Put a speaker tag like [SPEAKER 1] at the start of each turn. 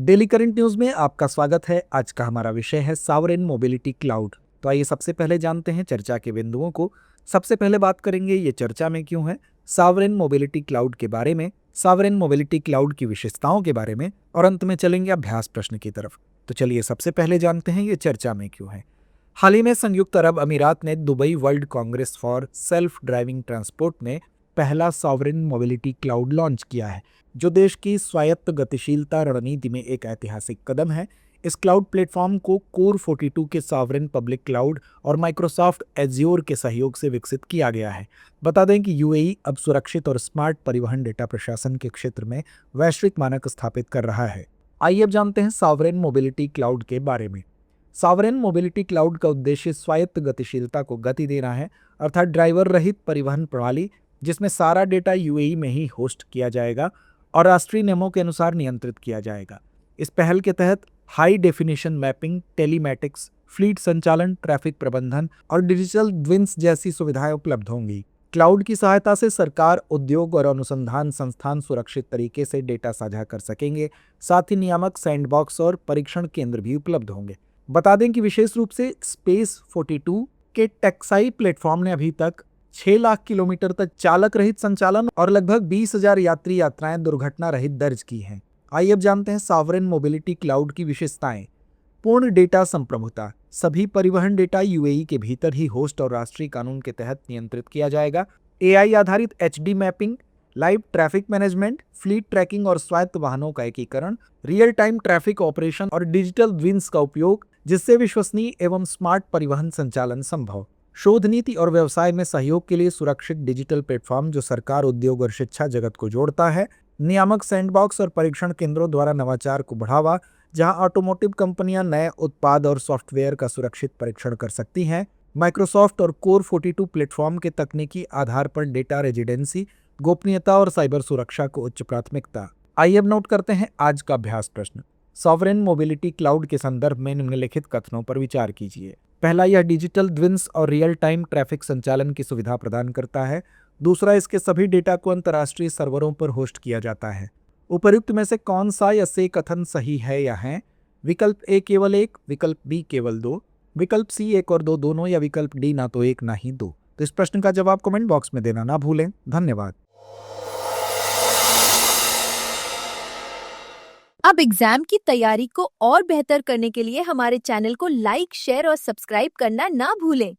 [SPEAKER 1] Daily current news में आपका स्वागत है। आज का हमारा विषय है सॉवरेन मोबिलिटी क्लाउड। तो आइए सबसे पहले जानते हैं चर्चा के बिंदुओं को। सबसे पहले बात करेंगे ये चर्चा में क्यों है, सॉवरेन मोबिलिटी क्लाउड के बारे में, सॉवरेन मोबिलिटी क्लाउड की विशेषताओं के बारे में और अंत में चलेंगे अभ्यास प्रश्न की तरफ। तो चलिए सबसे पहले जानते हैं ये चर्चा में क्यों है। हाल ही में संयुक्त अरब अमीरात ने Dubai world Congress for self driving transport में पहला सॉवरेन मोबिलिटी क्लाउड लॉन्च किया है, जो देश की स्वायत्त गतिशीलता रणनीति में एक ऐतिहासिक कदम है। इस क्लाउड प्लेटफॉर्म को कोर 42 के सॉवरेन पब्लिक क्लाउड और माइक्रोसॉफ्ट एज्योर के सहयोग से विकसित किया गया है। बता दें कि यूएई अब सुरक्षित और स्मार्ट परिवहन डेटा प्रशासन के क्षेत्र में वैश्विक मानक स्थापित कर रहा है। आइए अब जानते हैं सॉवरेन मोबिलिटी क्लाउड के बारे में। सॉवरेन मोबिलिटी क्लाउड का उद्देश्य स्वायत्त गतिशीलता को गति देना है, अर्थात ड्राइवर रहित परिवहन प्रणाली जिसमें सारा डेटा यूएई में ही होस्ट किया जाएगा और राष्ट्रीय नियमों के अनुसार नियंत्रित किया जाएगा। इस पहल के तहत high definition mapping, telematics, fleet संचालन, ट्रैफिक प्रबंधन और डिजिटल ट्विन्स जैसी सुविधाएं उपलब्ध होंगी। क्लाउड की सहायता से सरकार, उद्योग और अनुसंधान संस्थान सुरक्षित तरीके से डेटा साझा कर सकेंगे। साथ ही नियामक सैंडबॉक्स और परीक्षण केंद्र भी उपलब्ध होंगे। बता दें कि विशेष रूप से स्पेस 42 के टेक्साई प्लेटफॉर्म ने अभी तक 6 लाख किलोमीटर तक चालक रहित संचालन और लगभग 20,000 यात्री यात्राएं दुर्घटना रहित दर्ज की हैं। आइए अब जानते हैं सॉवरेन मोबिलिटी क्लाउड की विशेषताएं। पूर्ण डेटा संप्रभुता, सभी परिवहन डेटा यूएई के भीतर ही होस्ट और राष्ट्रीय कानून के तहत नियंत्रित किया जाएगा। एआई आधारित HD mapping, live traffic management, fleet tracking और स्वायत्त वाहनों का एकीकरण, रियल टाइम ट्रैफिक ऑपरेशन और डिजिटल ट्विन्स का उपयोग, जिससे विश्वसनीय एवं स्मार्ट परिवहन संचालन संभव। शोध नीति और व्यवसाय में सहयोग के लिए सुरक्षित डिजिटल प्लेटफॉर्म जो सरकार, उद्योग और शिक्षा जगत को जोड़ता है। नियामक सैंडबॉक्स और परीक्षण केंद्रों द्वारा नवाचार को बढ़ावा, जहां ऑटोमोटिव कंपनियां नए उत्पाद और सॉफ्टवेयर का सुरक्षित परीक्षण कर सकती हैं। माइक्रोसॉफ्ट और कोर 42 प्लेटफॉर्म के तकनीकी आधार पर डेटा रेजिडेंसी, गोपनीयता और साइबर सुरक्षा को उच्च प्राथमिकता। आइए अब नोट करते हैं आज का अभ्यास प्रश्न। सॉवरेन मोबिलिटी क्लाउड के संदर्भ में निम्नलिखित कथनों पर विचार कीजिए। पहला, यह डिजिटल ट्विन्स और रियल टाइम ट्रैफिक संचालन की सुविधा प्रदान करता है। दूसरा, इसके सभी डेटा को अंतर्राष्ट्रीय सर्वरों पर होस्ट किया जाता है। उपर्युक्त में से कौन सा या से कथन सही है या है? विकल्प ए केवल एक, विकल्प बी केवल दो, विकल्प सी एक और दो दोनों, या विकल्प डी ना तो एक ना ही दो। तो इस प्रश्न का जवाब कमेंट बॉक्स में देना ना भूलें। धन्यवाद।
[SPEAKER 2] अब एग्जाम की तैयारी को और बेहतर करने के लिए हमारे चैनल को लाइक, शेयर और सब्सक्राइब करना ना भूलें।